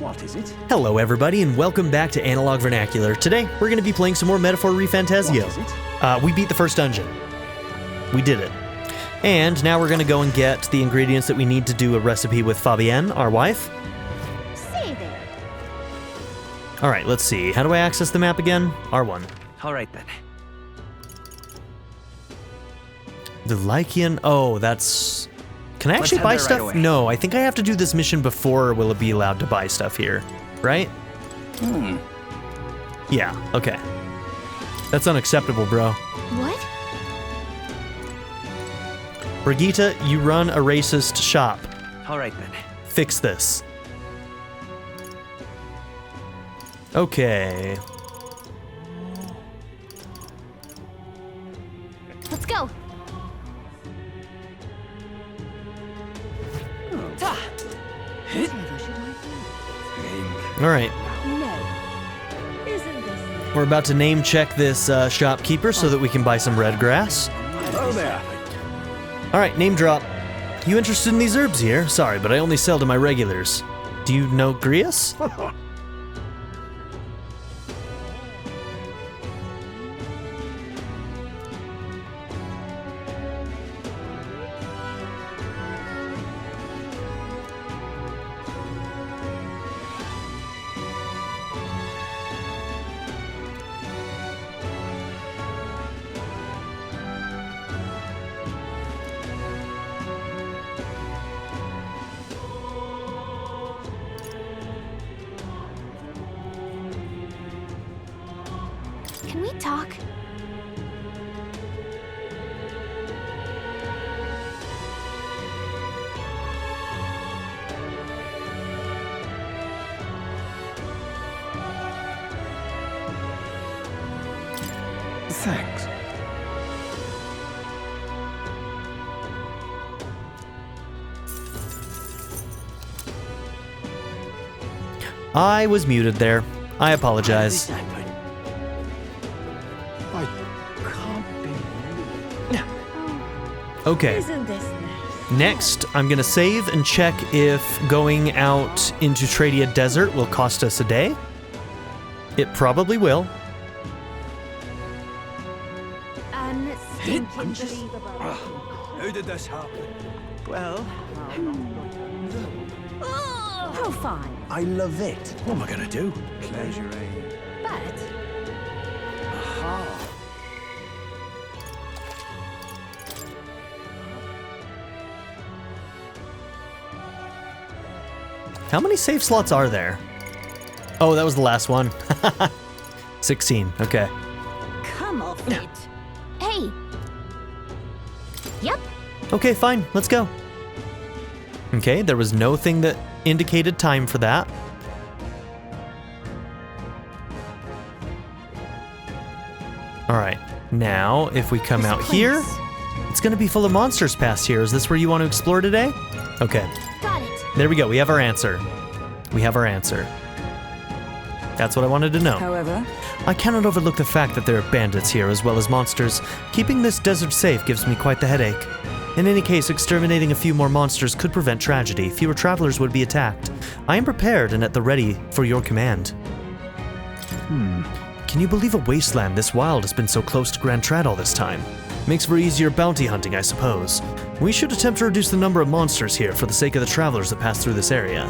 What is it? Hello everybody and welcome back to Analog Vernacular. Today we're going to be playing some more Metaphor ReFantazio. What is it? We beat the first dungeon. We did it. And now we're going to go and get the ingredients that we need to do a recipe with Fabienne, our wife. Say there. Alright, let's see. How do I access the map again? R1. Alright then. The Lycian... Oh, that's... Can I Let's actually head buy there right stuff? away. No, I think I have to do this mission before we'll be allowed to buy stuff here. Right? Yeah, okay. That's unacceptable, bro. What? Brigitte, you run a racist shop. Alright then. Fix this. Okay. Let's go. Alright. No. Isn't this? We're about to name check this shopkeeper so that we can buy some red grass. Hello there. Alright, name drop. You interested in these herbs here? Sorry, but I only sell to my regulars. Do you know Grius? Can we talk? Thanks. I was muted there. I apologize. I can't believe... Okay. Isn't this nice? Next, I'm gonna save and check if going out into Tradia Desert will cost us a day. It probably will. Unbelievable. How did this happen? Well, Oh, how fine. I love it. What am I gonna do? Pleasure, eh? But Aha. How many save slots are there? Oh, that was the last one. 16, okay. come off it. Hey. Yep. Okay, fine, let's go. Okay, there was no thing that indicated time for that. Alright, now if we come This out place. here, it's gonna be full of monsters past here. Is this where you want to explore today? Okay, Got it. there we go, we have our answer. We have our answer. That's what I wanted to know. However, I cannot overlook the fact that there are bandits here as well as monsters. Keeping this desert safe gives me quite the headache. In any case, exterminating a few more monsters could prevent tragedy. Fewer travelers would be attacked. I am prepared and at the ready for your command. Can you believe a wasteland this wild has been so close to Grand Trad all this time? Makes for easier bounty hunting, I suppose. We should attempt to reduce the number of monsters here for the sake of the travelers that pass through this area.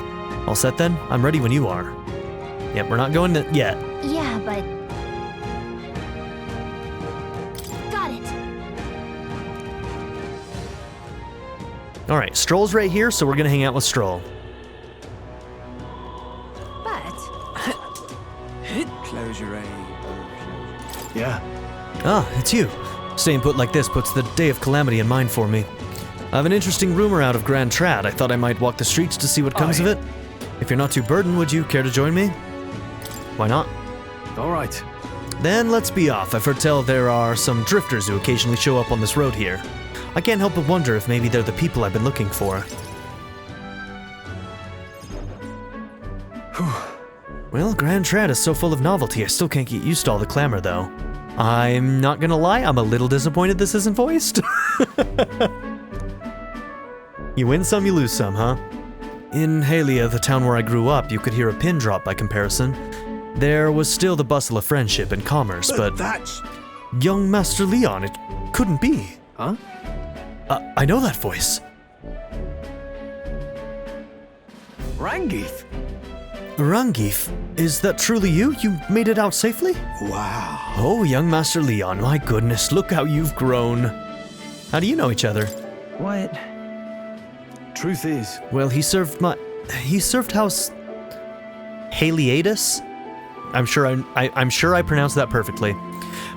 All set then? I'm ready when you are. Yep, we're not going yet. Yeah, but got it. Alright, Strohl's right here, so we're gonna hang out with Strohl. But Closure, eh? Yeah. Ah, it's you. Staying put like this puts the day of calamity in mind for me. I have an interesting rumor out of Grand Trad. I thought I might walk the streets to see what comes of it. If you're not too burdened, would you care to join me? Why not? Alright. Then let's be off. I've heard tell there are some drifters who occasionally show up on this road here. I can't help but wonder if maybe they're the people I've been looking for. Well, Grand Trad is so full of novelty, I still can't get used to all the clamor, though. I'm not gonna lie, I'm a little disappointed this isn't voiced. You win some, you lose some, huh? In Halia, the town where I grew up, you could hear a pin drop by comparison. There was still the bustle of friendship and commerce, but that's... young Master Leon, it couldn't be. Huh? I know that voice. Rangith? Rangif, is that truly you? You made it out safely? Wow. Oh, young Master Leon, my goodness, look how you've grown. How do you know each other? What? Truth is... Well, he served House Haliatus? I'm sure I pronounced that perfectly.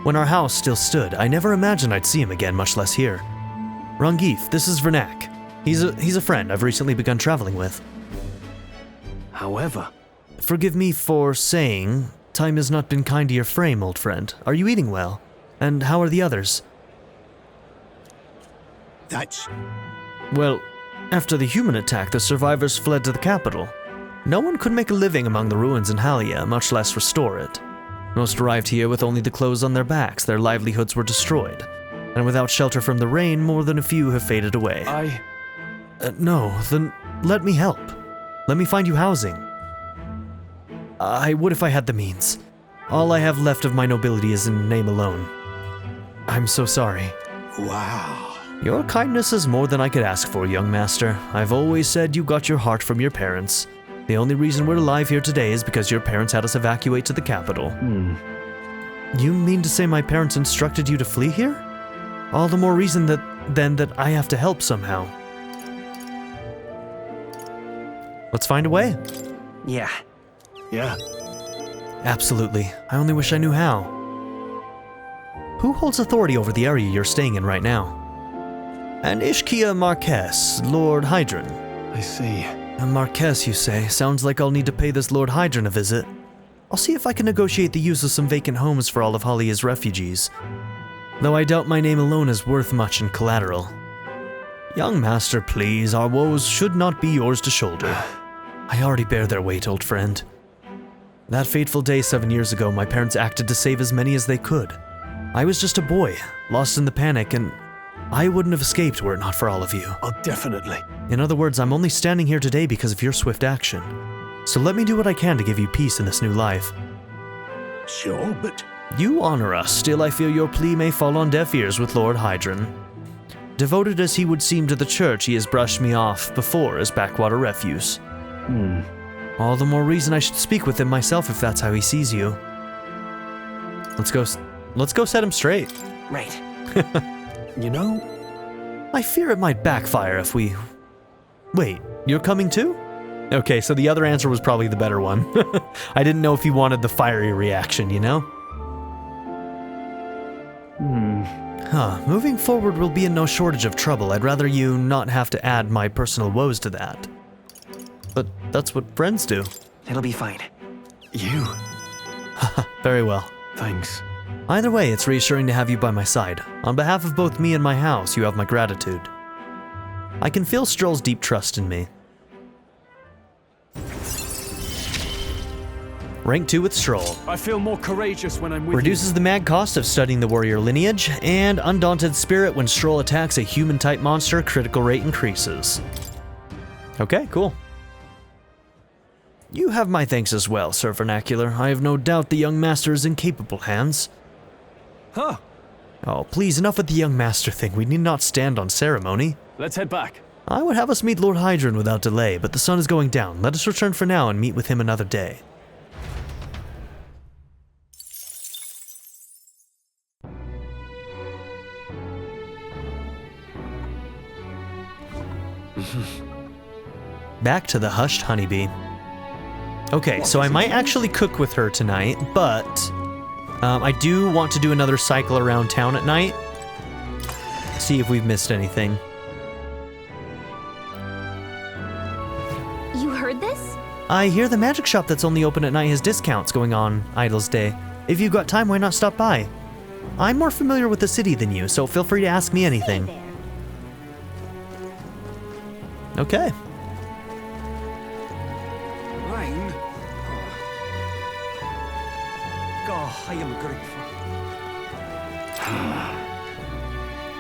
When our house still stood, I never imagined I'd see him again, much less here. Rangif, this is Vernak. He's a friend I've recently begun traveling with. However... Forgive me for saying, time has not been kind to your frame, old friend. Are you eating well? And how are the others? That's... Well, after the human attack, the survivors fled to the capital. No one could make a living among the ruins in Halia, much less restore it. Most arrived here with only the clothes on their backs, their livelihoods were destroyed. And without shelter from the rain, more than a few have faded away. No, then let me help. Let me find you housing. I would if I had the means. All I have left of my nobility is in name alone. I'm so sorry. Wow. Your kindness is more than I could ask for, young master. I've always said you got your heart from your parents. The only reason we're alive here today is because your parents had us evacuate to the capital. You mean to say my parents instructed you to flee here? All the more reason that I have to help somehow. Let's find a way. Yeah. Absolutely. I only wish I knew how. Who holds authority over the area you're staying in right now? An Ishkia Marquess, Lord Hydran. I see. A Marquess, you say? Sounds like I'll need to pay this Lord Hydran a visit. I'll see if I can negotiate the use of some vacant homes for all of Halia's refugees. Though I doubt my name alone is worth much in collateral. Young master, please, our woes should not be yours to shoulder. I already bear their weight, old friend. That fateful day 7 years ago, my parents acted to save as many as they could. I was just a boy, lost in the panic, and I wouldn't have escaped were it not for all of you. Oh, definitely. In other words, I'm only standing here today because of your swift action. So let me do what I can to give you peace in this new life. Sure, but... You honor us, still I fear your plea may fall on deaf ears with Lord Hydran. Devoted as he would seem to the church, he has brushed me off before as backwater refuse. All the more reason I should speak with him myself if that's how he sees you. Let's go set him straight. Right. You know... I fear it might backfire if we... Wait, you're coming too? Okay, so the other answer was probably the better one. I didn't know if you wanted the fiery reaction, you know? Moving forward will be in no shortage of trouble. I'd rather you not have to add my personal woes to that. But that's what friends do. It'll be fine. You? Very well. Thanks. Either way, it's reassuring to have you by my side. On behalf of both me and my house, you have my gratitude. I can feel Strohl's deep trust in me. Rank 2 with Strohl. I feel more courageous when I'm with Reduces the mad cost of studying the warrior lineage, and undaunted spirit when Strohl attacks a human-type monster, critical rate increases. Okay, cool. You have my thanks as well, Sir Vernacular. I have no doubt the young master is in capable hands. Huh. Oh, please, enough with the young master thing. We need not stand on ceremony. Let's head back. I would have us meet Lord Hydran without delay, but the sun is going down. Let us return for now and meet with him another day. Back to the hushed honeybee. Okay, so I might actually cook with her tonight, but I do want to do another cycle around town at night. See if we've missed anything. You heard this? I hear the magic shop that's only open at night has discounts going on Idle's Day. If you've got time, why not stop by? I'm more familiar with the city than you, so feel free to ask me anything. Hey there. Okay. Rain? God, I am grateful.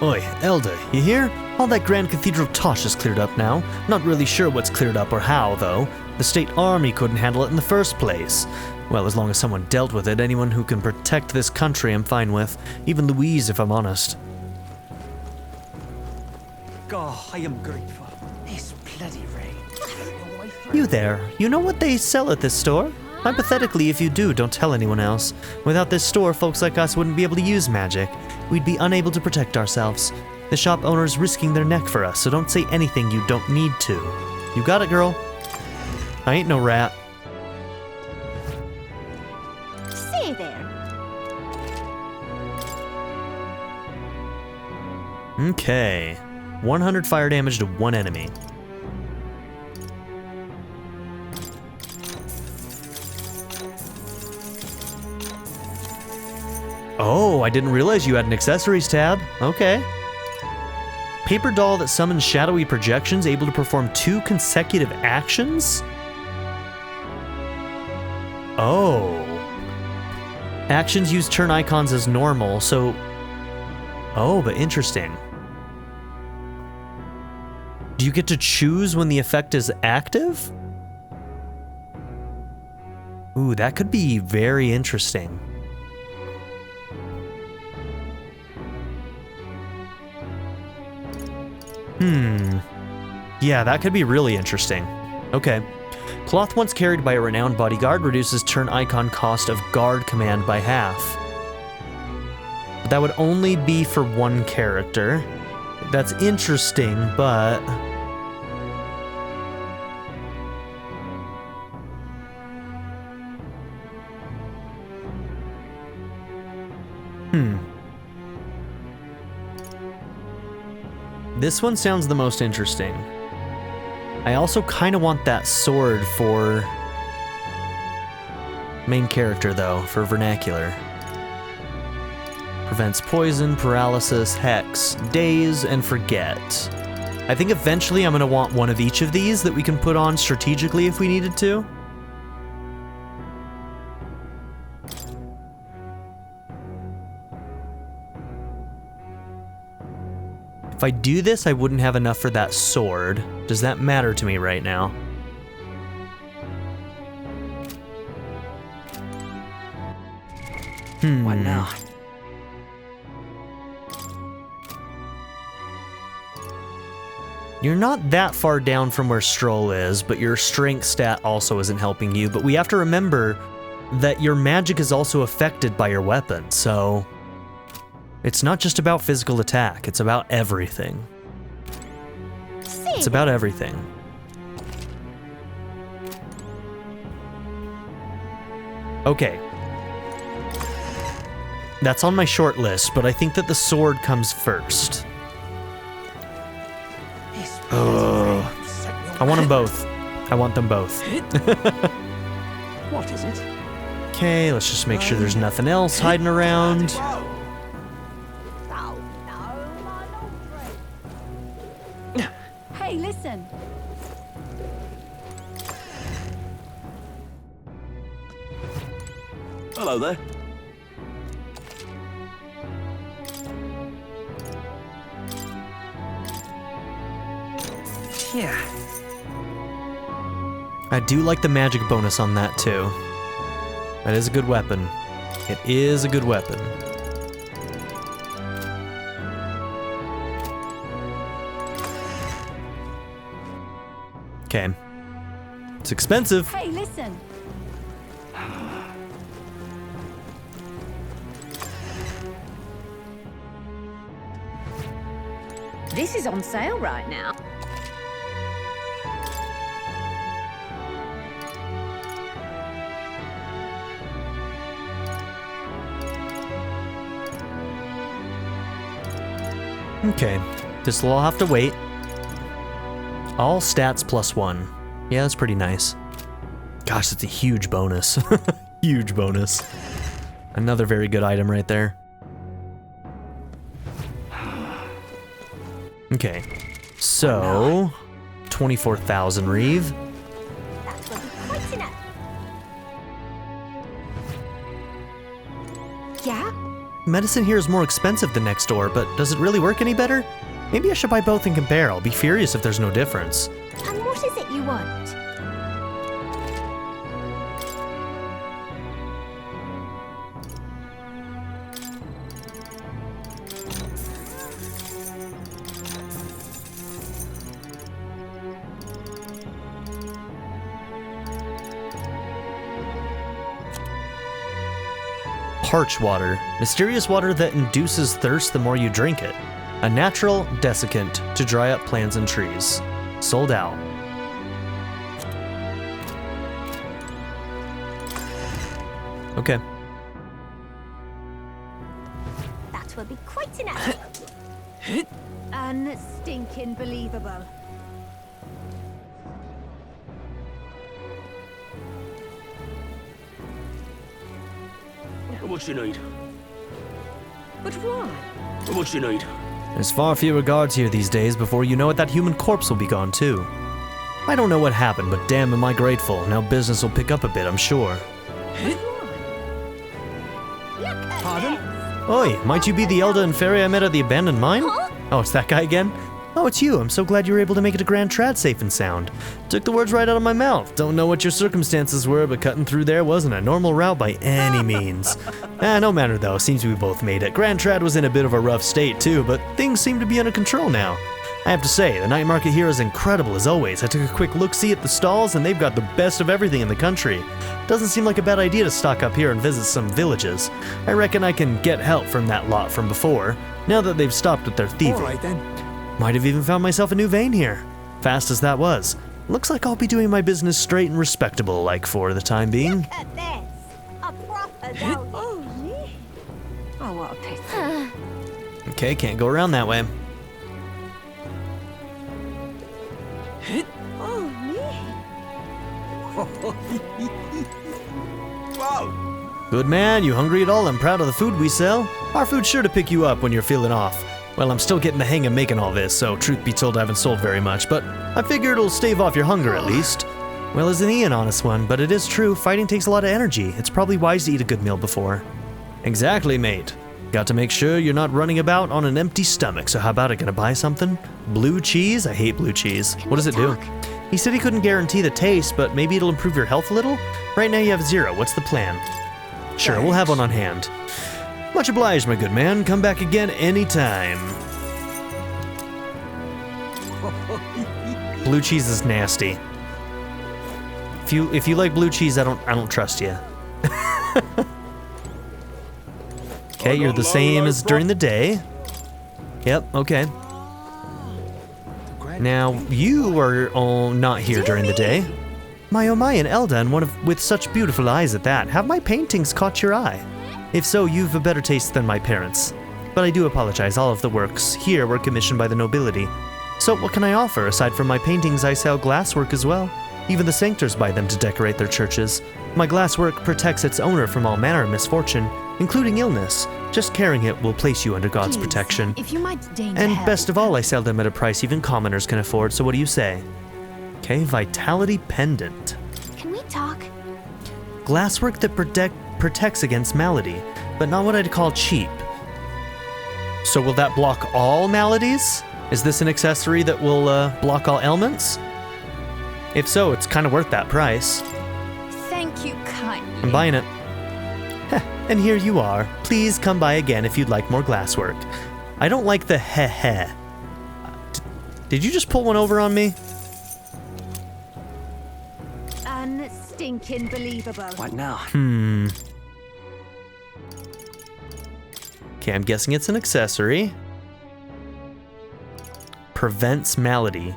Oi, Elder, you here? All that Grand Cathedral tosh is cleared up now. Not really sure what's cleared up or how, though. The state army couldn't handle it in the first place. Well, as long as someone dealt with it, anyone who can protect this country I'm fine with. Even Louise, if I'm honest. God, I am grateful. This bloody rain. You there, you know what they sell at this store? Hypothetically, if you do, don't tell anyone else. Without this store, folks like us wouldn't be able to use magic. We'd be unable to protect ourselves. The shop owner's risking their neck for us, so don't say anything you don't need to. You got it, girl. I ain't no rat. Say there. Okay. 100 fire damage to one enemy. Oh, I didn't realize you had an accessories tab. Okay. Paper doll that summons shadowy projections, able to perform 2 consecutive actions? Oh. Actions use turn icons as normal, so... Oh, but interesting. Do you get to choose when the effect is active? Ooh, that could be very interesting. Yeah, that could be really interesting. Okay. Cloth once carried by a renowned bodyguard reduces turn icon cost of guard command by half. But that would only be for one character. That's interesting, but... This one sounds the most interesting. I also kind of want that sword for main character, though, for vernacular. Prevents poison, paralysis, hex, daze, and forget. I think eventually I'm going to want one of each of these that we can put on strategically if we needed to. If I do this, I wouldn't have enough for that sword. Does that matter to me right now? What now? You're not that far down from where Strohl is, but your strength stat also isn't helping you. But we have to remember that your magic is also affected by your weapon, so... It's not just about physical attack, it's about everything. It's about everything. Okay. That's on my short list, but I think that the sword comes first. I want them both. I want them both. What is it? Okay, let's just make sure there's nothing else hiding around. Hey, listen. Hello there. Yeah. I do like the magic bonus on that too. That is a good weapon. It is a good weapon. Okay. It's expensive. Hey, listen. This is on sale right now. Okay. This will all have to wait. All stats +1. Yeah, that's pretty nice. Gosh, that's a huge bonus. Huge bonus. Another very good item right there. Okay. So, 24,000 Reeve. That's what we're quite enough. Yeah? Medicine here is more expensive than next door, but does it really work any better? Maybe I should buy both and compare. I'll be furious if there's no difference. And what is it you want? Parch water. Mysterious water that induces thirst the more you drink it. A natural desiccant to dry up plants and trees. Sold out. Okay. That will be quite enough. Unstinking believable. How much you need? But why? How much you need? There's far fewer guards here these days. Before you know it, that human corpse will be gone too. I don't know what happened, but damn am I grateful. Now business will pick up a bit, I'm sure. Pardon? Oi, might you be the elder and fairy I met at the abandoned mine? Huh? Oh, it's that guy again? Oh, it's you. I'm so glad you were able to make it to Grand Trad safe and sound. Took the words right out of my mouth. Don't know what your circumstances were, but cutting through there wasn't a normal route by any means. No matter though, seems we both made it. Grand Trad was in a bit of a rough state too, but things seem to be under control now. I have to say, the night market here is incredible as always. I took a quick look-see at the stalls and they've got the best of everything in the country. Doesn't seem like a bad idea to stock up here and visit some villages. I reckon I can get help from that lot from before, now that they've stopped with their thieving. All right then. Might have even found myself a new vein here. Fast as that was. Looks like I'll be doing my business straight and respectable like for the time being. Look at this. A proper down. Oh, yeah. Oh, what a pity. Okay, can't go around that way. Oh, yeah. Wow. Good man, you hungry at all? I'm proud of the food we sell. Our food's sure to pick you up when you're feeling off. Well, I'm still getting the hang of making all this, so truth be told I haven't sold very much, but I figure it'll stave off your hunger at least. Well, isn't he an honest one? But it is true, fighting takes a lot of energy. It's probably wise to eat a good meal before. Exactly, mate. Got to make sure you're not running about on an empty stomach, so how about it? Gonna buy something? Blue cheese? I hate blue cheese. What does it do? He said he couldn't guarantee the taste, but maybe it'll improve your health a little? Right now you have 0. What's the plan? Sure, we'll have one on hand. Much obliged, my good man. Come back again anytime. Blue cheese is nasty. If you like blue cheese, I don't trust you. Okay, you're the same as during the day. Yep, okay. Now, you are all not here during the day. My oh my, an Elda, and one with such beautiful eyes at that. Have my paintings caught your eye? If so, you've a better taste than my parents. But I do apologize, all of the works here were commissioned by the nobility. So what can I offer? Aside from my paintings, I sell glasswork as well. Even the sanctors buy them to decorate their churches. My glasswork protects its owner from all manner of misfortune, including illness. Just carrying it will place you under God's protection. If you might deign to And help. best of all, I sell them at a price even commoners can afford, so what do you say? Okay, Vitality Pendant. Can we talk? Glasswork that protects against malady, but not what I'd call cheap. So will that block all maladies? Is this an accessory that will block all ailments? If so, it's kind of worth that price. Thank you kindly. I'm buying it. Heh, and here you are. Please come by again if you'd like more glasswork. I don't like the heh. Did you just pull one over on me? Unstinking believable. What now? Okay, I'm guessing it's an accessory. Prevents malady.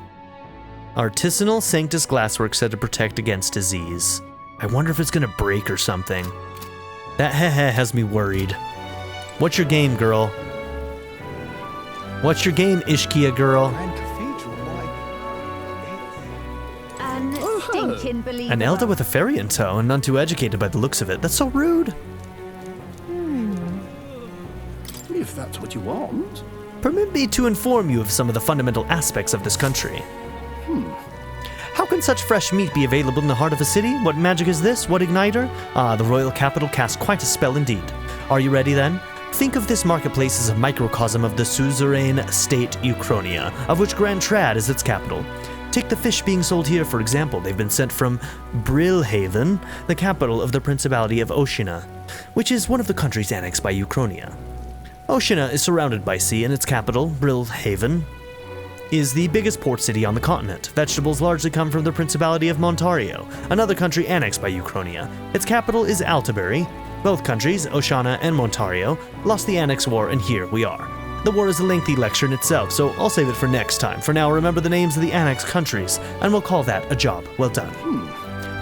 Artisanal Sanctus glasswork said to protect against disease. I wonder if it's gonna break or something. That heh has me worried. What's your game, girl? What's your game, Ishkia girl? Grand Cathedral, why? Unstinking believable. An Elda with a fairy in tow and none too educated by the looks of it. That's so rude. If that's what you want. Permit me to inform you of some of the fundamental aspects of this country. How can such fresh meat be available in the heart of a city? What magic is this? What igniter? Ah, the royal capital casts quite a spell indeed. Are you ready then? Think of this marketplace as a microcosm of the suzerain state Euchronia, of which Grand Trad is its capital. Take the fish being sold here, for example. They've been sent from Brillhaven, the capital of the Principality of Oceania, which is one of the countries annexed by Euchronia. Oceania is surrounded by sea, and its capital, Brillhaven, is the biggest port city on the continent. Vegetables largely come from the Principality of Montario, another country annexed by Euchronia. Its capital is Altabury. Both countries, Oceania and Montario, lost the Annex War, and here we are. The war is a lengthy lecture in itself, so I'll save it for next time. For now, remember the names of the annexed countries, and we'll call that a job well done.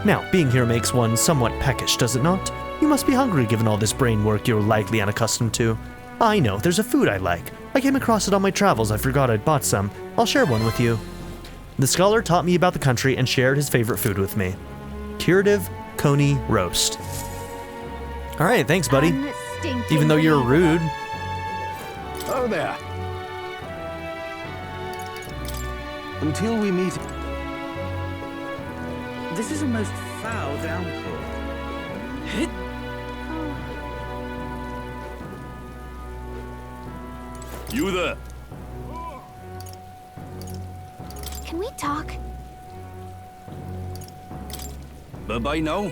Now, being here makes one somewhat peckish, does it not? You must be hungry given all this brain work you're likely unaccustomed to. I know, there's a food I like. I came across it on my travels. I forgot I'd bought some. I'll share one with you. The scholar taught me about the country and shared his favorite food with me. Curative Coney Roast. Alright, thanks, buddy. Even though you're rude. Oh there. Until we meet. This is a most foul downpour. You there? Can we talk? Bye-bye now.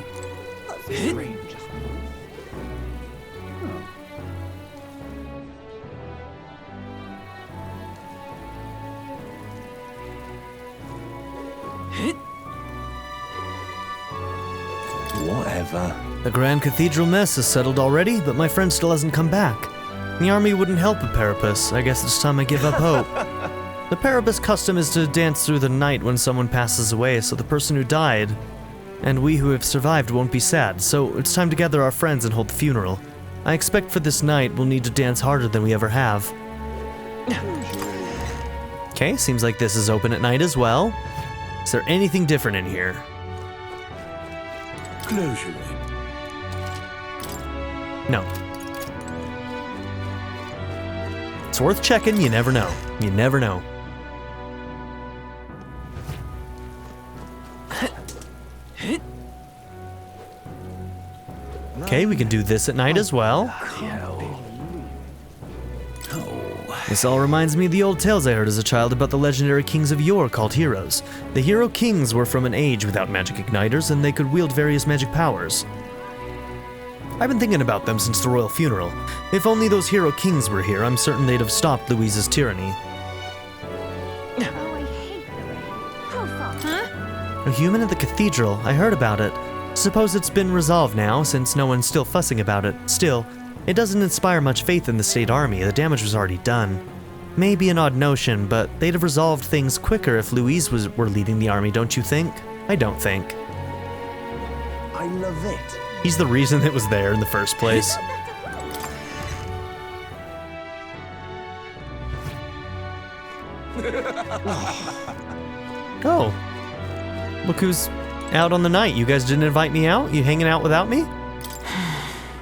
Whatever. The Grand Cathedral mess is settled already, but my friend still hasn't come back. The army wouldn't help a Parapus. I guess it's time I give up hope. The Parapus custom is to dance through the night when someone passes away, so the person who died and we who have survived won't be sad, so it's time to gather our friends and hold the funeral. I expect for this night we'll need to dance harder than we ever have. Okay, seems like this is open at night as well. Is there anything different in here? Closure. No. It's worth checking, you never know. You never know. Okay, we can do this at night as well. This all reminds me of the old tales I heard as a child about the legendary kings of yore called heroes. The hero kings were from an age without magic igniters, and they could wield various magic powers. I've been thinking about them since the royal funeral. If only those hero kings were here, I'm certain they'd have stopped Louise's tyranny. Oh, I hate the rain. How far? Huh? A human at the cathedral, I heard about it. Suppose it's been resolved now, since no one's still fussing about it. Still, it doesn't inspire much faith in the state army. The damage was already done. Maybe an odd notion, but they'd have resolved things quicker if Louise were leading the army, don't you think? I don't think. I love it. He's the reason it was there in the first place. Oh. Look who's out on the night. You guys didn't invite me out? You hanging out without me?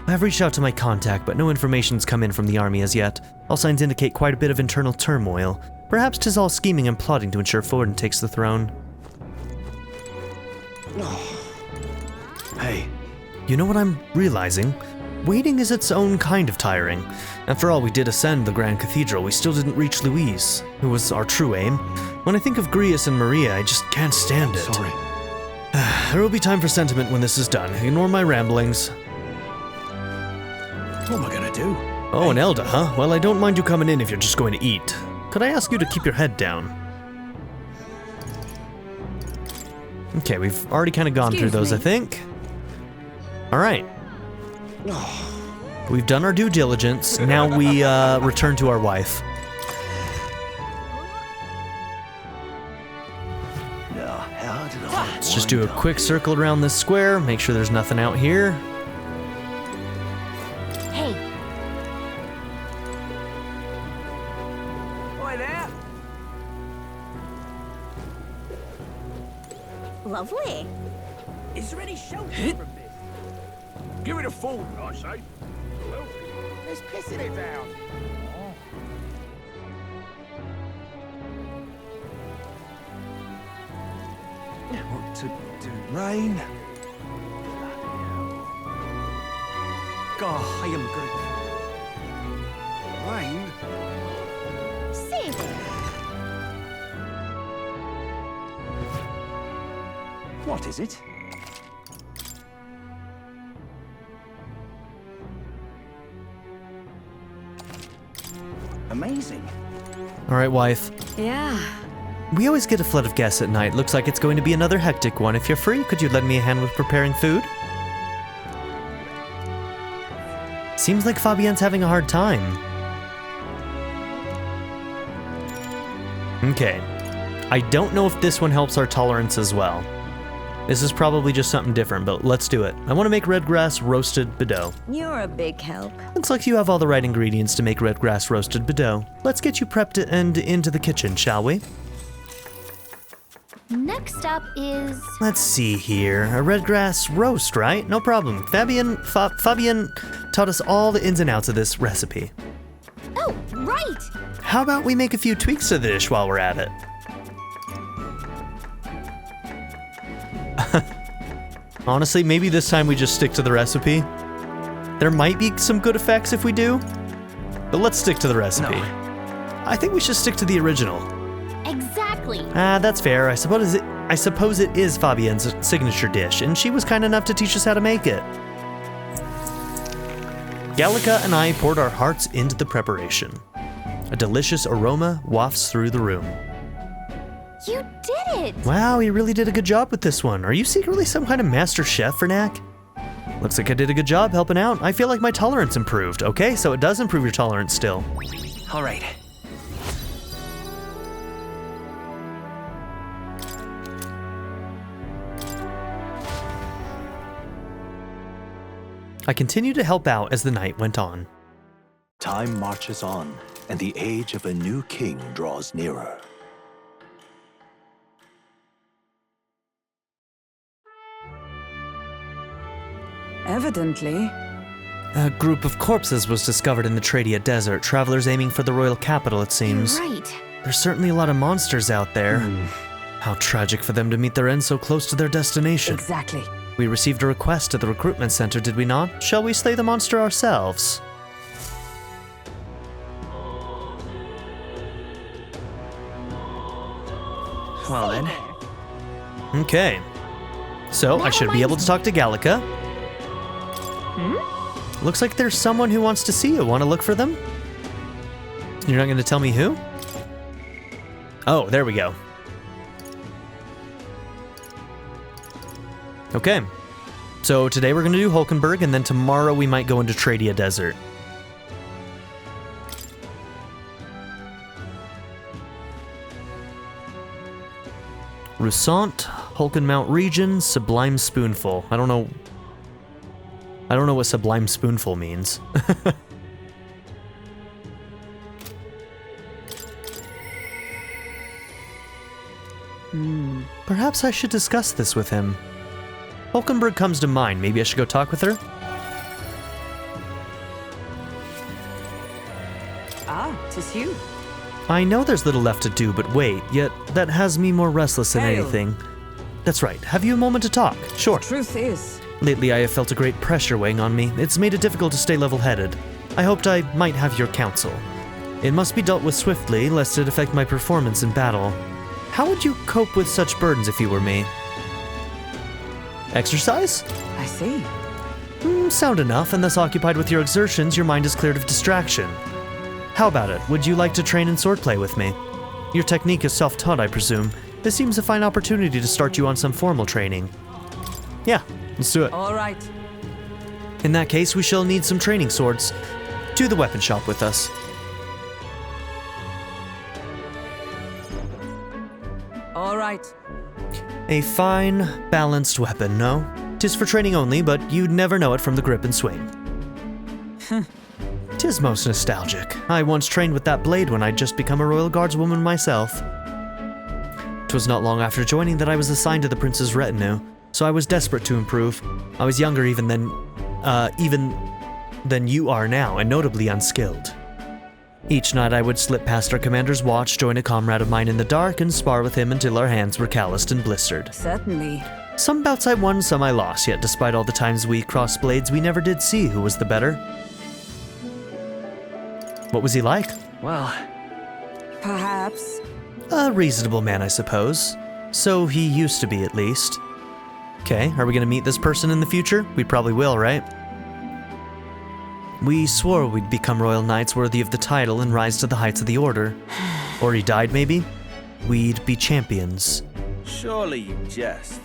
I've reached out to my contact, but no information's come in from the army as yet. All signs indicate quite a bit of internal turmoil. Perhaps 'tis all scheming and plotting to ensure Forden takes the throne. Hey. You know what I'm realizing? Waiting is its own kind of tiring. After all, we did ascend the Grand Cathedral, we still didn't reach Louise, who was our true aim. When I think of Grius and Maria, I just can't stand it. Sorry. There will be time for sentiment when this is done. Ignore my ramblings. What am I gonna do? Oh, an Elda, huh? Well, I don't mind you coming in if you're just going to eat. Could I ask you to keep your head down? Okay, we've already kind of gone through those, I think. Alright. We've done our due diligence. Now we return to our wife. Let's just do a quick circle around this square, make sure there's nothing out here. Hey. Hi there. Lovely. Is there any shelter from this? Give it a fold, I say. Well, let's pissing it down. What to do? Rain? God, I am good. What is it? Amazing. Alright, wife. Yeah. We always get a flood of guests at night. Looks like it's going to be another hectic one. If you're free, could you lend me a hand with preparing food? Seems like Fabienne's having a hard time. Okay. I don't know if this one helps our tolerance as well. This is probably just something different, but let's do it. I want to make red grass roasted Bordeaux. You're a big help. Looks like you have all the right ingredients to make red grass roasted Bordeaux. Let's get you prepped and into the kitchen, shall we? Next up is... Let's see here. A red grass roast, right? No problem. Fabienne taught us all the ins and outs of this recipe. Oh, right! How about we make a few tweaks to the dish while we're at it? Honestly, maybe this time we just stick to the recipe. There might be some good effects if we do, but let's stick to the recipe. No. I think we should stick to the original. Exactly. That's fair. I suppose it is Fabienne's signature dish, and she was kind enough to teach us how to make it. Gallica and I poured our hearts into the preparation. A delicious aroma wafts through the room. You did it! Wow, you really did a good job with this one. Are you secretly some kind of master chef, Fernac? Looks like I did a good job helping out. I feel like my tolerance improved. Okay, so it does improve your tolerance still. All right. I continued to help out as the night went on. Time marches on, and the age of a new king draws nearer. Evidently. A group of corpses was discovered in the Tradia Desert. Travelers aiming for the royal capital, it seems. You're right. There's certainly a lot of monsters out there. How tragic for them to meet their end so close to their destination. Exactly. We received a request to the recruitment center, did we not? Shall we slay the monster ourselves? Well then. Okay. So, I should be able to talk to Gallica. Looks like there's someone who wants to see you. Want to look for them? You're not going to tell me who? Oh, there we go. Okay. So today we're going to do Hulkenberg, and then tomorrow we might go into Tradia Desert. Roussant, Hulkenmount region, Sublime Spoonful. I don't know what Sublime Spoonful means. Perhaps I should discuss this with him. Hulkenberg comes to mind. Maybe I should go talk with her? Ah, 'tis you. I know there's little left to do, but wait, yet that has me more restless than Hail. anything. That's right. Have you a moment to talk? Sure. Truth is, Lately, I have felt a great pressure weighing on me. It's made it difficult to stay level-headed. I hoped I might have your counsel. It must be dealt with swiftly, lest it affect my performance in battle. How would you cope with such burdens if you were me? Exercise? I see. Sound enough, and thus occupied with your exertions, your mind is cleared of distraction. How about it? Would you like to train in swordplay with me? Your technique is self-taught, I presume. This seems a fine opportunity to start you on some formal training. Yeah, let's do it. All right. In that case, we shall need some training swords. To the weapon shop with us. All right. A fine, balanced weapon, no? 'Tis for training only, but you'd never know it from the grip and swing. 'Tis most nostalgic. I once trained with that blade when I'd just become a Royal Guardswoman myself. 'Twas not long after joining that I was assigned to the prince's retinue, so I was desperate to improve. I was younger even than you are now, and notably unskilled. Each night I would slip past our commander's watch, join a comrade of mine in the dark, and spar with him until our hands were calloused and blistered. Certainly. Some bouts I won, some I lost, yet despite all the times we crossed blades, we never did see who was the better. What was he like? Well, Perhaps. A reasonable man, I suppose. So he used to be, at least. Okay, are we gonna meet this person in the future? We probably will, right? We swore we'd become royal knights worthy of the title and rise to the heights of the order. Or he died, maybe? We'd be champions. Surely you jest.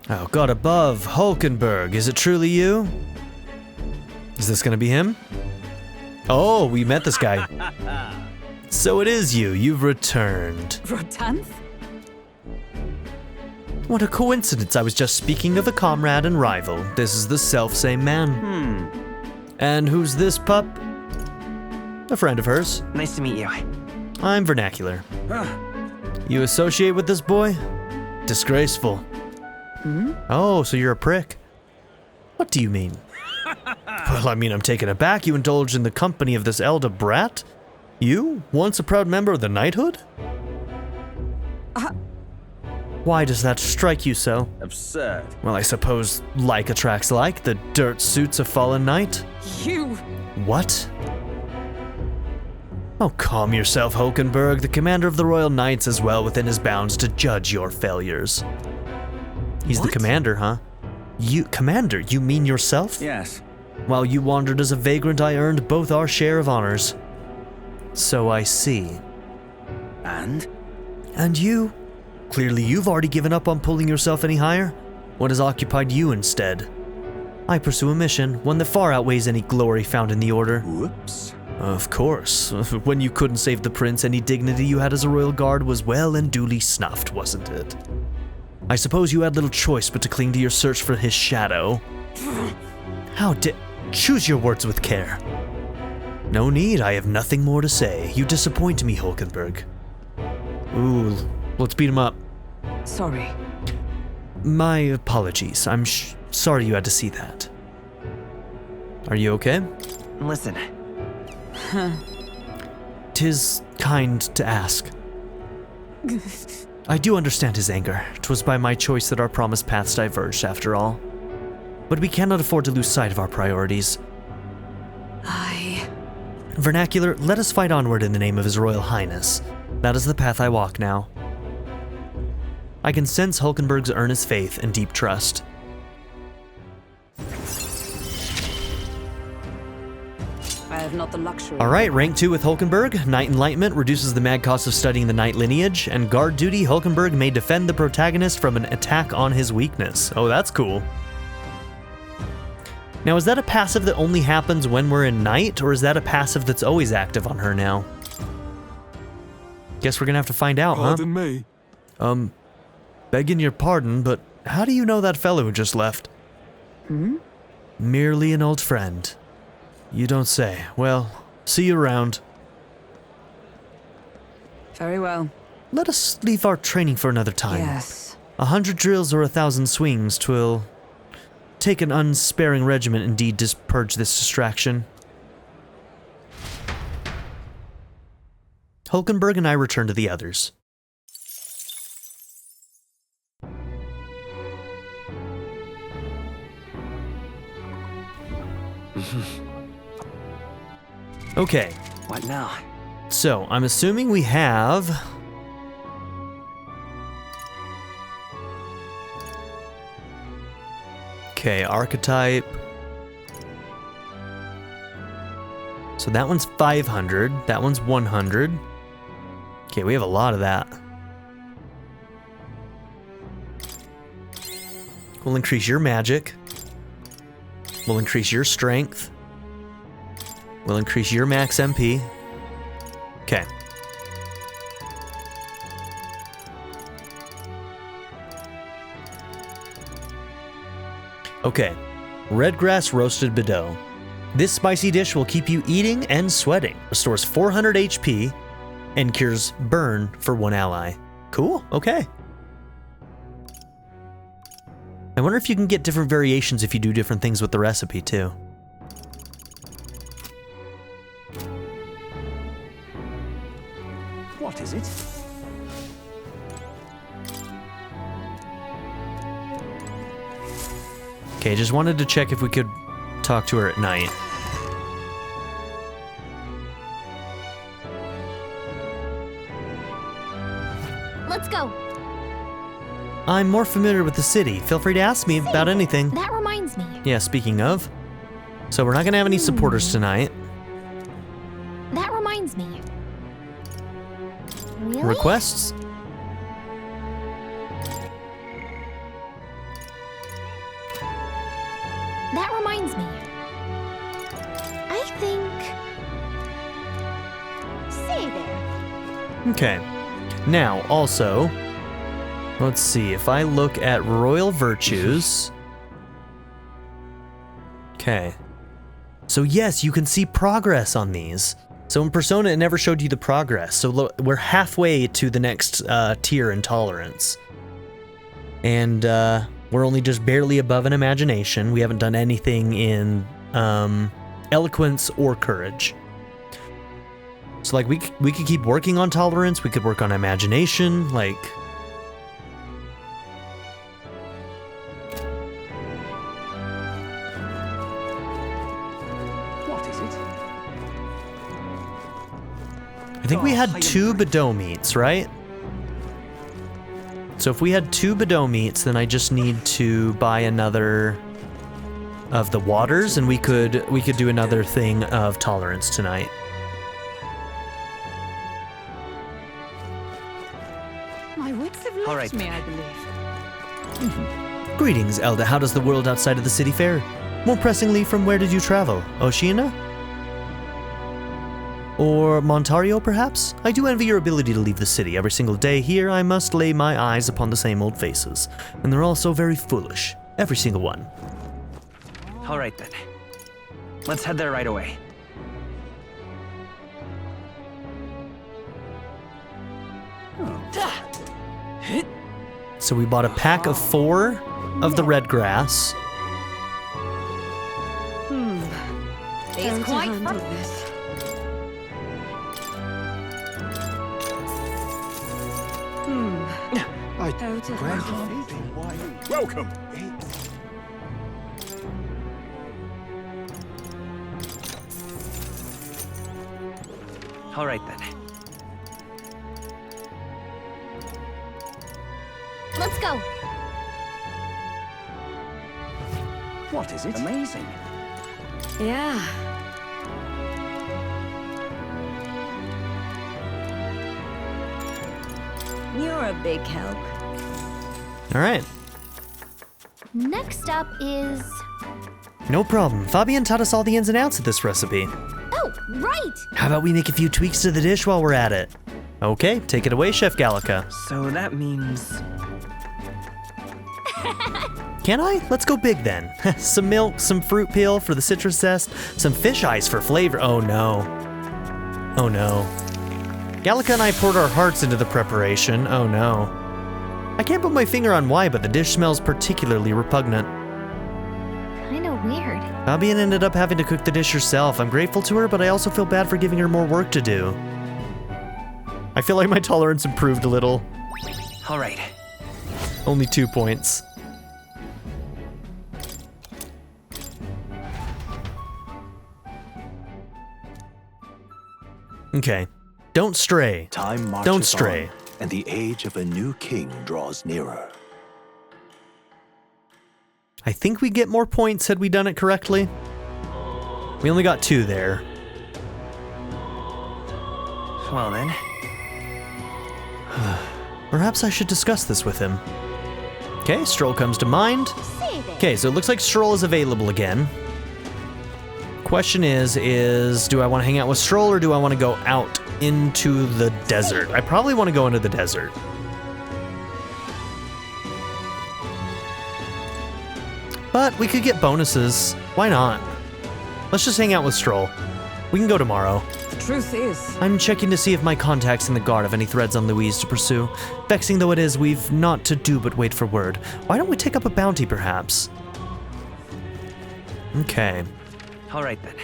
Oh, God above, Hulkenberg, is it truly you? Is this gonna be him? Oh, we met this guy. So it is you, you've returned. Rotanth? What a coincidence, I was just speaking of a comrade and rival. This is the self-same man. And who's this pup? A friend of hers. Nice to meet you. I'm Vernacular. You associate with this boy? Disgraceful. Oh, so you're a prick. What do you mean? Well, I mean, I'm taken aback you indulge in the company of this elder brat? You, once a proud member of the knighthood? Why does that strike you so? Absurd. Well, I suppose like attracts like, the dirt suits a fallen knight. You! What? Oh, calm yourself, Hulkenberg. The commander of the Royal Knights is well within his bounds to judge your failures. He's the commander, huh? Commander, you mean yourself? Yes. While you wandered as a vagrant, I earned both our share of honors. So I see. And? And you? Clearly you've already given up on pulling yourself any higher. What has occupied you instead? I pursue a mission, one that far outweighs any glory found in the Order. Whoops. Of course. When you couldn't save the prince, any dignity you had as a royal guard was well and duly snuffed, wasn't it? I suppose you had little choice but to cling to your search for his shadow. Choose your words with care. No need, I have nothing more to say. You disappoint me, Hulkenberg. Ooh, let's beat him up. Sorry. My apologies. I'm sorry you had to see that. Are you okay? Listen, 'Tis kind to ask. I do understand his anger. 'Twas by my choice that our promised paths diverged, after all. But we cannot afford to lose sight of our priorities. Vernacular, let us fight onward in the name of His Royal Highness. That is the path I walk now. I can sense Hulkenberg's earnest faith and deep trust. I have not the luxury. Alright, rank 2 with Hulkenberg. Knight Enlightenment reduces the mad cost of studying the Knight lineage, and guard duty, Hulkenberg may defend the protagonist from an attack on his weakness. Oh, that's cool. Now, is that a passive that only happens when we're in Knight, or is that a passive that's always active on her now? Guess we're gonna have to find out, huh? Pardon me. Begging your pardon, but how do you know that fellow who just left? Merely an old friend. You don't say. Well, see you around. Very well. Let us leave our training for another time. Yes. 100 drills or 1,000 swings, 'twill take an unsparing regiment indeed to purge this distraction. Hulkenberg and I return to the others. Okay, what now? so I'm assuming we have... Okay, archetype. So that one's 500, that one's 100. Okay, we have a lot of that. We'll increase your magic. We'll increase your strength. We'll increase your max MP. Okay. Okay, red grass roasted Bideau. This spicy dish will keep you eating and sweating, restores 400 HP, and cures burn for one ally. Cool, okay. I wonder if you can get different variations if you do different things with the recipe too. What is it? Okay, just wanted to check if we could talk to her at night. Let's go. I'm more familiar with the city. Feel free to ask me about anything. That reminds me. Yeah, speaking of. So we're not gonna have any supporters tonight. That reminds me. Really? Requests? That reminds me. I think... Say there. Okay. Now, also, let's see. If I look at royal virtues. Okay. So yes, you can see progress on these. So in Persona, it never showed you the progress. So look, we're halfway to the next tier in tolerance. And we're only just barely above an imagination. We haven't done anything in eloquence or courage. So like we could keep working on tolerance, we could work on imagination, like... What is it? I think we had 2 Bedeau meats, right? So if we had 2 Bedeau meats, then I just need to buy another of the waters, and we could do another thing of tolerance tonight. My wits have left All right. me, I believe. Greetings, Elda. How does the world outside of the city fare? More pressingly, from where did you travel? Oceania? Or Montario, perhaps? I do envy your ability to leave the city. Every single day here, I must lay my eyes upon the same old faces. And they're all so very foolish. Every single one. All right then. Let's head there right away. So we bought a pack of 4 of the red grass. It's quite handle this. How to handle this. Welcome. All right then. Let's go. What is it? Amazing. Yeah. You're a big help. All right. Next up is... No problem. Fabienne taught us all the ins and outs of this recipe. Oh, right! How about we make a few tweaks to the dish while we're at it? Okay, take it away, Chef Gallica. So that means... Can I? Let's go big then. Some milk, some fruit peel for the citrus zest, some fish eyes for flavor. Oh no. Oh no. Gallica and I poured our hearts into the preparation. Oh no. I can't put my finger on why, but the dish smells particularly repugnant. Kinda weird. Fabienne ended up having to cook the dish herself. I'm grateful to her, but I also feel bad for giving her more work to do. I feel like my tolerance improved a little. All right. Only 2 points. Okay. Don't stray. Time marches Don't stray. on, and the age of a new king draws nearer. I think we get more points had we done it correctly. We only got 2 there. Well then. Perhaps I should discuss this with him. Okay, Strohl comes to mind. Say there. Okay, so it looks like Strohl is available again. Question is do I want to hang out with Strohl or do I want to go out into the desert? I probably want to go into the desert. But we could get bonuses. Why not? Let's just hang out with Strohl. We can go tomorrow. The truth is, I'm checking to see if my contacts in the guard have any threads on Louise to pursue. Vexing though it is, we've naught to do but wait for word. Why don't we take up a bounty, perhaps? Okay. All right then.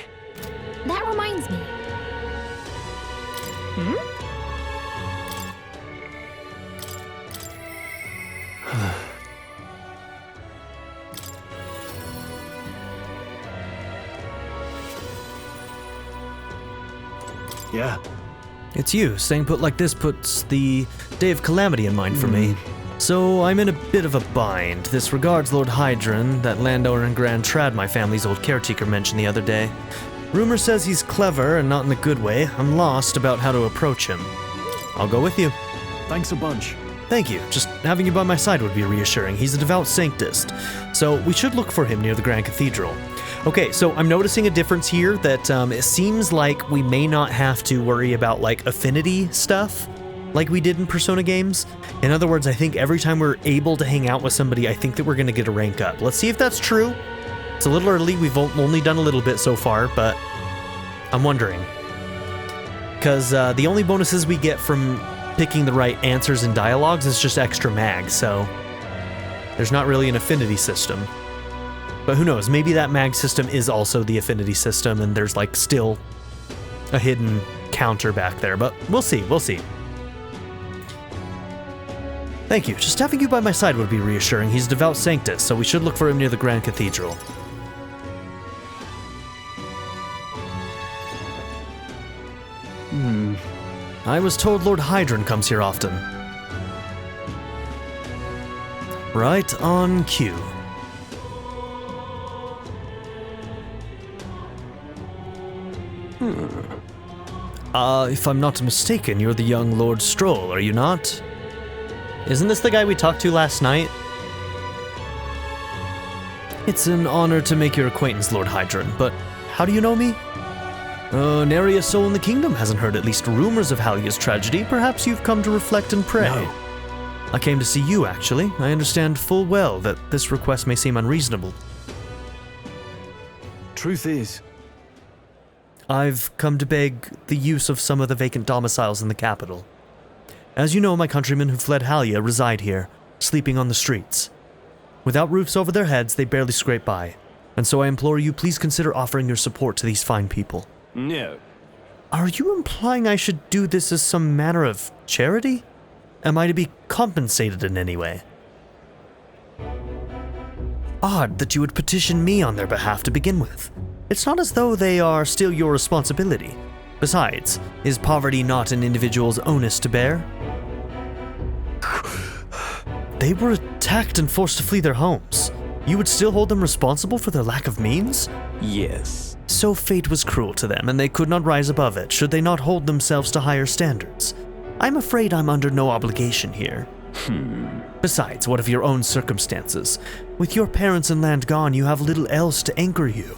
That reminds me. Yeah. It's you. Staying put like this puts the day of calamity in mind for me. So I'm in a bit of a bind. This regards Lord Hydran, that landowner in Grand Trad my family's old caretaker mentioned the other day. Rumor says he's clever and not in a good way. I'm lost about how to approach him. I'll go with you. Thanks a bunch. Thank you. Just having you by my side would be reassuring. He's a devout sanctist, so we should look for him near the Grand Cathedral. Okay, so I'm noticing a difference here that it seems like we may not have to worry about like affinity stuff like we did in Persona games. In other words, I think every time we're able to hang out with somebody, I think that we're going to get a rank up. Let's see if that's true. It's a little early. We've only done a little bit so far, but I'm wondering. Because the only bonuses we get from picking the right answers in dialogues is just extra mag, so there's not really an affinity system. But who knows, maybe that mag system is also the affinity system and there's like still a hidden counter back there, but we'll see, we'll see. Thank you, just having you by my side would be reassuring. He's a devout sanctus, so we should look for him near the Grand Cathedral. I was told Lord Hydran comes here often. Right on cue. If I'm not mistaken, you're the young Lord Strohl, are you not? Isn't this the guy we talked to last night? It's an honor to make your acquaintance, Lord Hydran, but how do you know me? Nary a soul in the kingdom hasn't heard at least rumors of Halia's tragedy. Perhaps you've come to reflect and pray. No. I came to see you, actually. I understand full well that this request may seem unreasonable. Truth is, I've come to beg the use of some of the vacant domiciles in the capital. As you know, my countrymen who fled Halia reside here, sleeping on the streets. Without roofs over their heads, they barely scrape by. And so I implore you, please consider offering your support to these fine people. no. Are you implying I should do this as some manner of charity? Am I to be compensated in any way? Odd that you would petition me on their behalf to begin with. It's not as though they are still your responsibility. Besides, is poverty not an individual's onus to bear? They were attacked and forced to flee their homes. You would still hold them responsible for their lack of means? Yes. So fate was cruel to them, and they could not rise above it, should they not hold themselves to higher standards. I'm afraid I'm under no obligation here. Besides, what of your own circumstances? With your parents and land gone, you have little else to anchor you.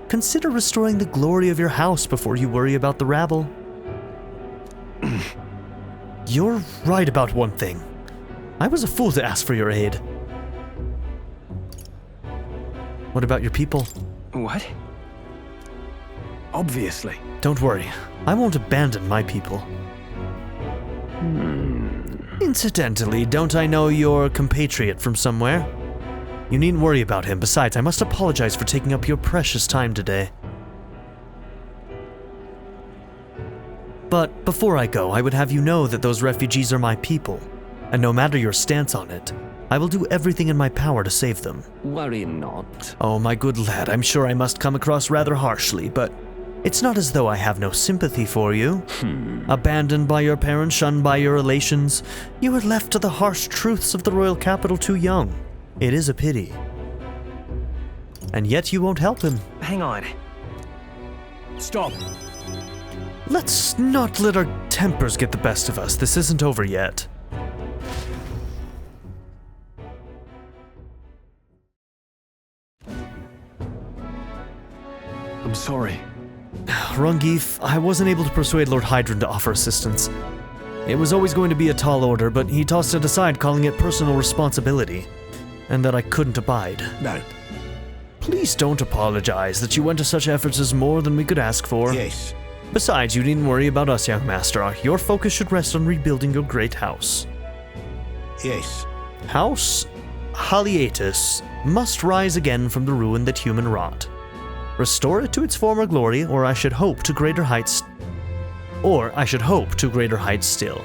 Consider restoring the glory of your house before you worry about the rabble. You're right about one thing. I was a fool to ask for your aid. What about your people? What? Obviously. Don't worry, I won't abandon my people. Incidentally, don't I know your compatriot from somewhere? You needn't worry about him. Besides, I must apologize for taking up your precious time today. But before I go, I would have you know that those refugees are my people, and no matter your stance on it, I will do everything in my power to save them. Worry not. Oh, my good lad, I'm sure I must come across rather harshly, but it's not as though I have no sympathy for you. Abandoned by your parents, shunned by your relations, you were left to the harsh truths of the royal capital too young. It is a pity. And yet you won't help him. Hang on. Stop. Let's not let our tempers get the best of us. This isn't over yet. I'm sorry. Rungif, I wasn't able to persuade Lord Hydran to offer assistance. It was always going to be a tall order, but he tossed it aside, calling it personal responsibility, and that I couldn't abide. No. Please don't apologize. That you went to such efforts is more than we could ask for. Yes. Besides, you needn't worry about us, young master. Your focus should rest on rebuilding your great house. Yes. House Haliatus must rise again from the ruin that human wrought. Restore it to its former glory, or I should hope to greater heights still.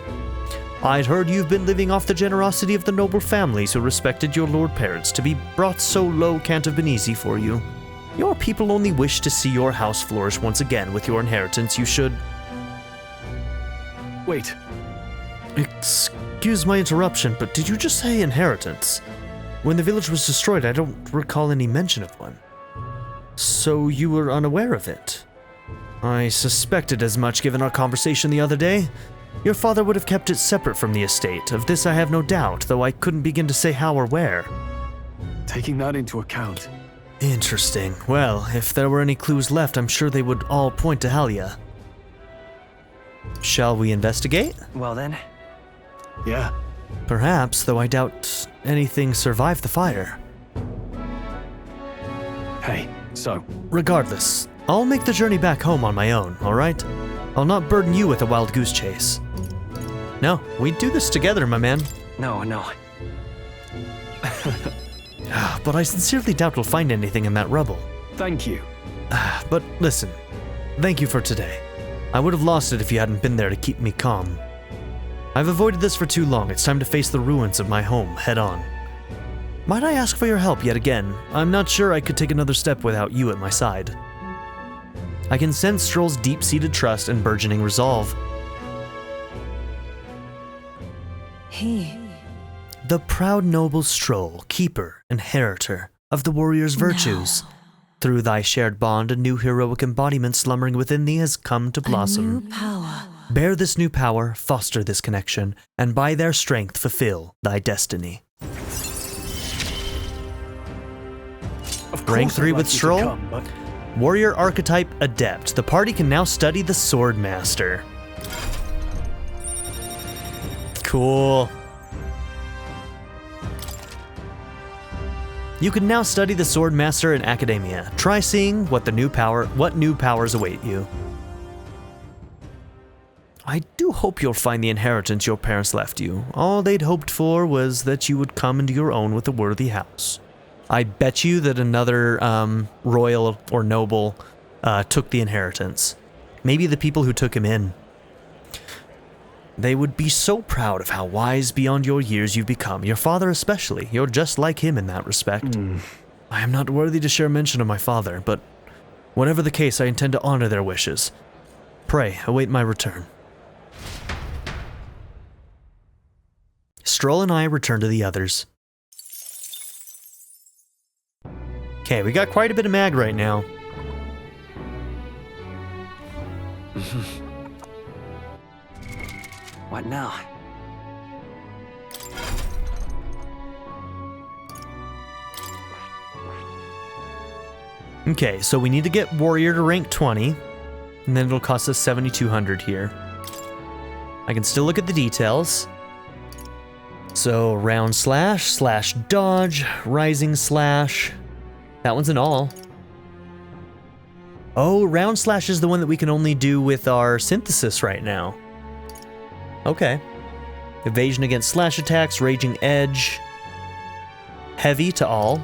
I'd heard you've been living off the generosity of the noble families who respected your lord parents. To be brought so low can't have been easy for you. Your people only wish to see your house flourish once again. With your inheritance, you should... Wait. excuse my interruption, but did you just say inheritance? When the village was destroyed, I don't recall any mention of one. So you were unaware of it? I suspected as much given our conversation the other day. Your father would have kept it separate from the estate. Of this I have no doubt, though I couldn't begin to say how or where. Taking that into account. Interesting. Well, if there were any clues left, I'm sure they would all point to Halia. Shall we investigate? Well then. Yeah. Perhaps, though I doubt anything survived the fire. Hey, so. Regardless, I'll make the journey back home on my own, alright? I'll not burden you with a wild goose chase. No, we do this together, my man. No. But I sincerely doubt we'll find anything in that rubble. Thank you. But listen, thank you for today. I would have lost it if you hadn't been there to keep me calm. I've avoided this for too long. It's time to face the ruins of my home head on. Might I ask for your help yet again? I'm not sure I could take another step without you at my side. I can sense Strohl's deep-seated trust and burgeoning resolve. The proud noble Strohl, keeper, inheritor of the warrior's virtues. No. Through thy shared bond, a new heroic embodiment slumbering within thee has come to blossom. A new power. Bear this new power, foster this connection, and by their strength fulfill thy destiny. Of Rank course 3 I'd with like you to Strohl? come, but Warrior archetype adept. The party can now study the Swordmaster. Cool. You can now study the Swordmaster in Academia. Try seeing what new powers await you. I do hope you'll find the inheritance your parents left you. All they'd hoped for was that you would come into your own with a worthy house. I bet you that another royal or noble took the inheritance. Maybe the people who took him in. They would be so proud of how wise beyond your years you've become, your father especially. You're just like him in that respect. I am not worthy to share mention of my father, but whatever the case, I intend to honor their wishes. Pray, await my return. Strohl and I return to the others. Okay, we got quite a bit of mag right now. What now? Okay, so we need to get warrior to rank 20, and then it'll cost us 7,200 here. I can still look at the details. So round slash dodge, rising slash. That one's an all. Oh, round slash is the one that we can only do with our synthesis right now. Okay. Evasion against slash attacks, raging edge. Heavy to all.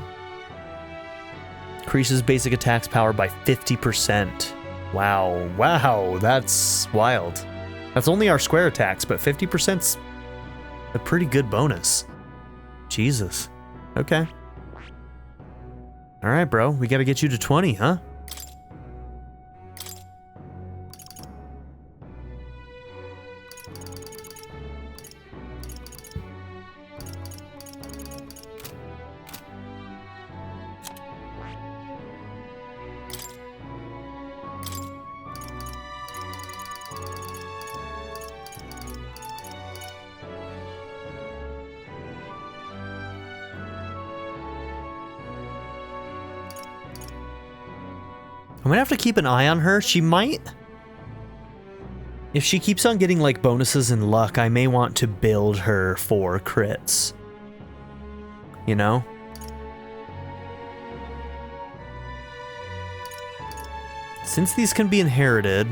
Increases basic attacks power by 50%. Wow, that's wild. That's only our square attacks, but 50%'s a pretty good bonus. Jesus. Okay. Alright, bro, we gotta get you to 20, huh? I'm gonna have to keep an eye on her. She might... If she keeps on getting, like, bonuses and luck, I may want to build her for crits. You know? Since these can be inherited...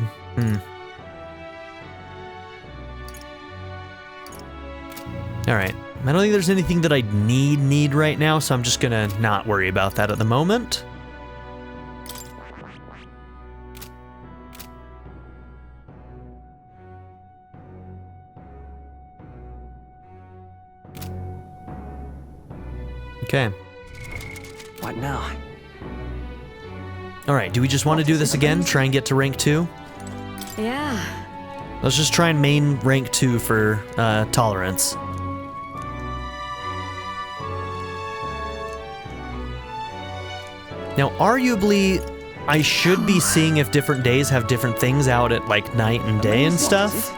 Alright. I don't think there's anything that I need right now, so I'm just gonna not worry about that at the moment. Okay. What now? Alright, do we just want to do this again? Try and get to rank 2? Yeah. Let's just try and main rank 2 for tolerance. Now, arguably, I should be seeing if different days have different things out at like night and day and stuff.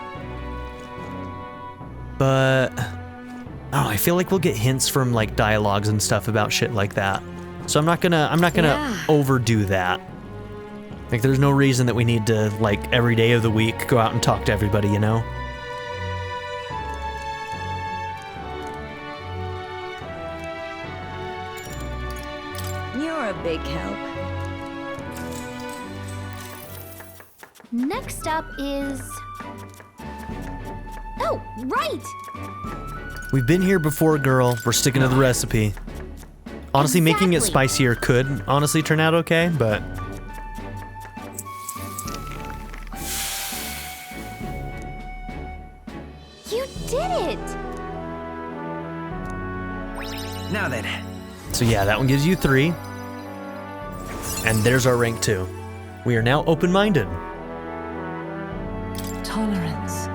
But oh, I feel like we'll get hints from like dialogues and stuff about shit like that. So I'm not gonna overdo that. Like, there's no reason that we need to, like, every day of the week go out and talk to everybody, you know? You're a big help. Next up is... Oh, right! We've been here before, girl. We're sticking to the recipe. Honestly, making it spicier could honestly turn out okay, but... You did it! Now then. So yeah, that one gives you 3. And there's our rank 2. We are now open-minded. Tolerance.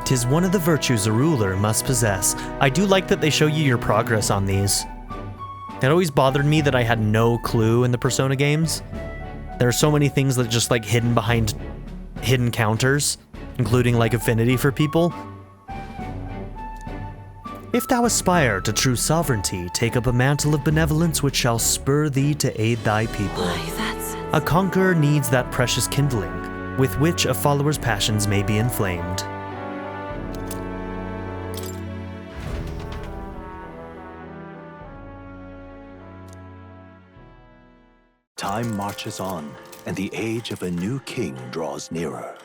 'Tis one of the virtues a ruler must possess. I do like that they show you your progress on these. It always bothered me that I had no clue in the Persona games. There are so many things that are just like hidden behind hidden counters, including like affinity for people. If thou aspire to true sovereignty, take up a mantle of benevolence which shall spur thee to aid thy people. A conqueror needs that precious kindling, with which a follower's passions may be inflamed. Time marches on, and the age of a new king draws nearer.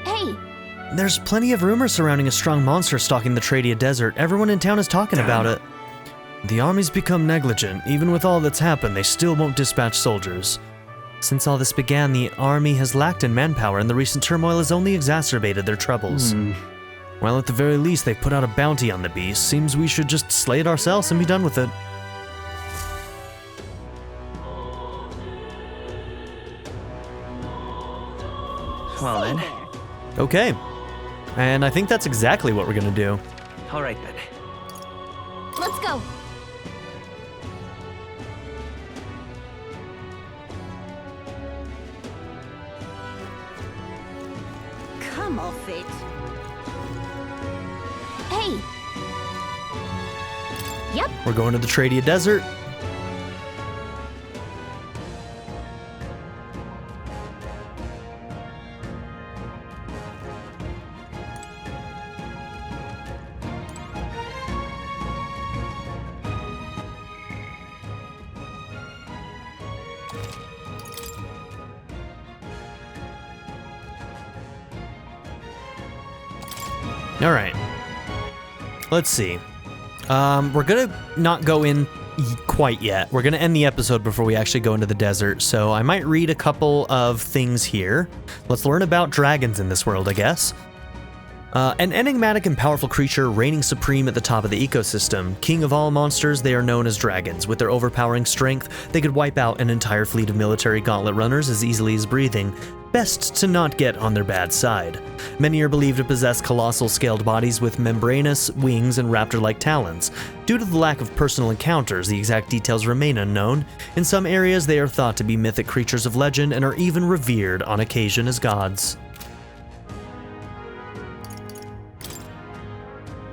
Hey, There's plenty of rumors surrounding a strong monster stalking the Tradia Desert. Everyone in town is talking about it. The army's become negligent. Even with all that's happened, they still won't dispatch soldiers. Since all this began, the army has lacked in manpower, and the recent turmoil has only exacerbated their troubles. Well, at the very least, they've put out a bounty on the beast. Seems we should just slay it ourselves and be done with it. Well then. Okay. And I think that's exactly what we're gonna do. All right then. let's go. Come off it. Hey. Yep. We're going to the Tradia Desert. All right. Let's see. We're gonna not go in quite yet. We're gonna end the episode before we actually go into the desert, so I might read a couple of things here. Let's learn about dragons in this world, I guess. An enigmatic and powerful creature reigning supreme at the top of the ecosystem. King of all monsters, they are known as dragons. With their overpowering strength, they could wipe out an entire fleet of military gauntlet runners as easily as breathing. Best to not get on their bad side. Many are believed to possess colossal scaled bodies with membranous wings and raptor-like talons. Due to the lack of personal encounters, the exact details remain unknown. In some areas, they are thought to be mythic creatures of legend and are even revered on occasion as gods.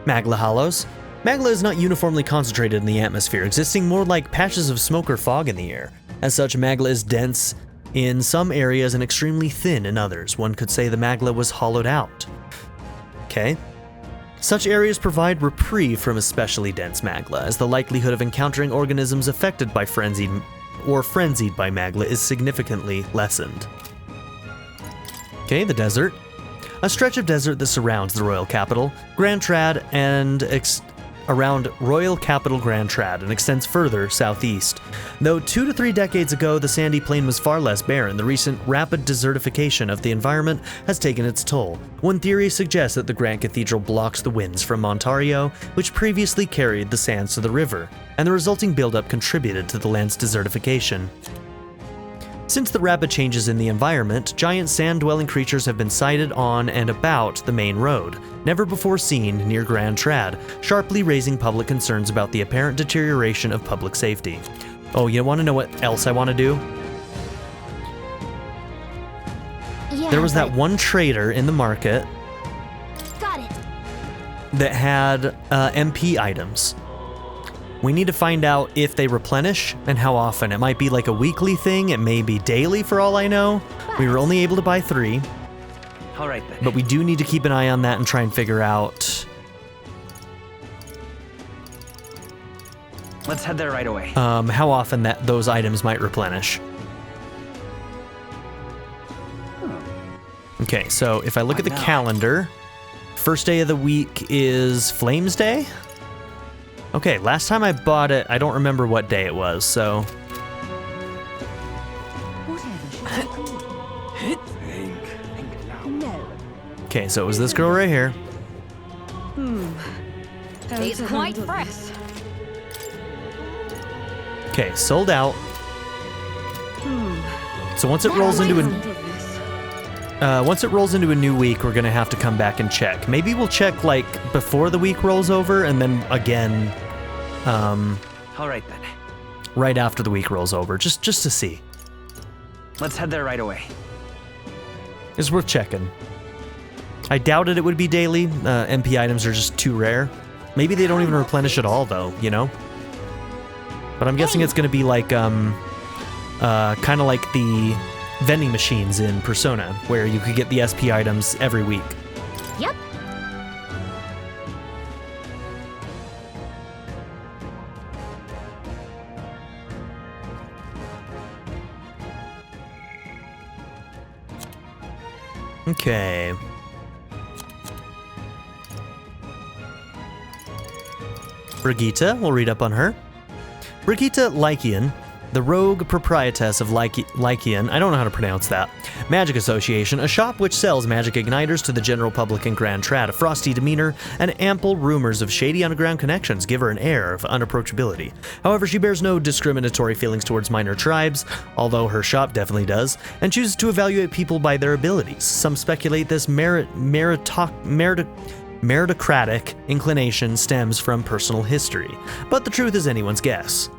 Magla Hollows. Magla is not uniformly concentrated in the atmosphere, existing more like patches of smoke or fog in the air. As such, Magla is dense in some areas and extremely thin in others. One could say the Magla was hollowed out. Okay. Such areas provide reprieve from especially dense Magla, as the likelihood of encountering organisms affected by frenzied by Magla is significantly lessened. Okay, the desert. A stretch of desert that surrounds the royal capital, Grand Trad, and around Royal Capital Grand Trad and extends further southeast. Though 2 to 3 decades ago, the sandy plain was far less barren, the recent rapid desertification of the environment has taken its toll. One theory suggests that the Grand Cathedral blocks the winds from Montario, which previously carried the sands to the river, and the resulting buildup contributed to the land's desertification. Since the rapid changes in the environment, giant sand-dwelling creatures have been sighted on and about the main road, never before seen near Grand Trad, sharply raising public concerns about the apparent deterioration of public safety. Oh, you want to know what else I want to do? Yeah, There was that one trader in the market Got it. that had MP items. We need to find out if they replenish and how often. It might be like a weekly thing, it may be daily for all I know. We were only able to buy 3, All right then. but we do need to keep an eye on that and try and figure out Let's head there right away. how often those items might replenish. Okay, so if I look at the calendar, first day of the week is Flames Day? Okay, last time I bought it, I don't remember what day it was, so... No. Okay, so it was this girl right here. It's quite fresh. Okay, sold out. So once it rolls into a new week, we're gonna have to come back and check. Maybe we'll check like before the week rolls over, and then again, All right then. right after the week rolls over, just to see. Let's head there right away. It's worth checking. I doubted it would be daily. MP items are just too rare. Maybe they don't even replenish at all, though. You know. But I'm guessing it's gonna be like kind of like the vending machines in Persona, where you could get the SP items every week. Yep. Okay. Brigitte, we'll read up on her. Brigitte Lycian, the rogue proprietress of Lycian, I don't know how to pronounce that, Magic Association, a shop which sells magic igniters to the general public in Grand Trad. A frosty demeanor and ample rumors of shady underground connections give her an air of unapproachability. However, she bears no discriminatory feelings towards minor tribes, although her shop definitely does, and chooses to evaluate people by their abilities. Some speculate this meritocratic inclination stems from personal history, but the truth is anyone's guess.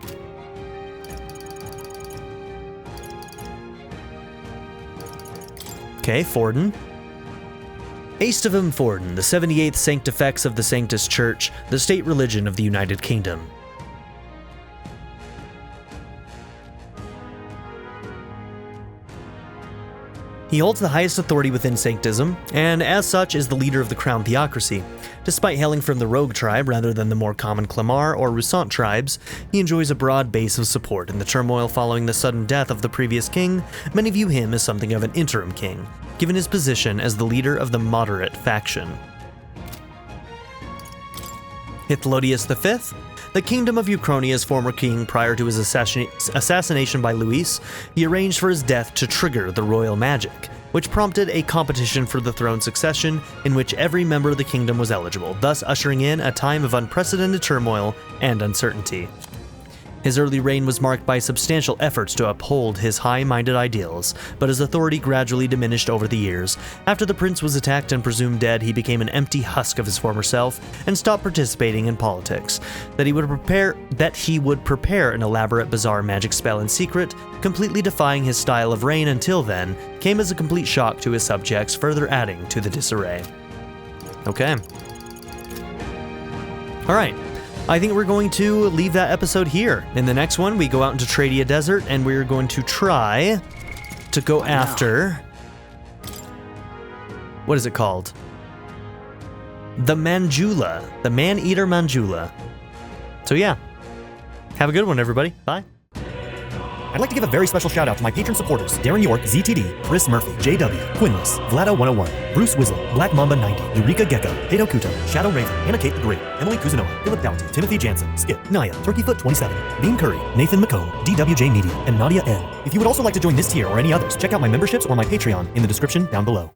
Okay, Forden. Aestivum Forden, the 78th Sanctifex of the Sanctus Church, the state religion of the United Kingdom. He holds the highest authority within Sanctism, and as such is the leader of the Crown Theocracy. Despite hailing from the Rogue tribe rather than the more common Clamar or Roussant tribes, he enjoys a broad base of support. In the turmoil following the sudden death of the previous king, many view him as something of an interim king, given his position as the leader of the moderate faction. Hythlodius V, the Kingdom of Euchronia's former king prior to his assassination by Luis, he arranged for his death to trigger the royal magic, which prompted a competition for the throne succession in which every member of the kingdom was eligible, thus ushering in a time of unprecedented turmoil and uncertainty. His early reign was marked by substantial efforts to uphold his high-minded ideals, but his authority gradually diminished over the years. After the prince was attacked and presumed dead, he became an empty husk of his former self and stopped participating in politics. That he would prepare an elaborate, bizarre magic spell in secret, completely defying his style of reign until then, came as a complete shock to his subjects, further adding to the disarray. Okay. Alright. I think we're going to leave that episode here. In the next one, we go out into Tradia Desert, and we're going to try to go after... What is it called? The Manjula. The Man-Eater Manjula. So yeah. Have a good one, everybody. Bye. I'd like to give a very special shout out to my patron supporters: Darren York, ZTD, Chris Murphy, JW, Quinless, Vlado101, Bruce Wizzle, Black Mamba 90, Eureka Gecko, Hato Kuto, Shadow Raven, Anna Kate the Great, Emily Kuzanoa, Philip Doughty, Timothy Jansen, Skip, Naya, Turkeyfoot 27, Bean Curry, Nathan McComb, DWJ Media, and Nadia N. If you would also like to join this tier or any others, check out my memberships or my Patreon in the description down below.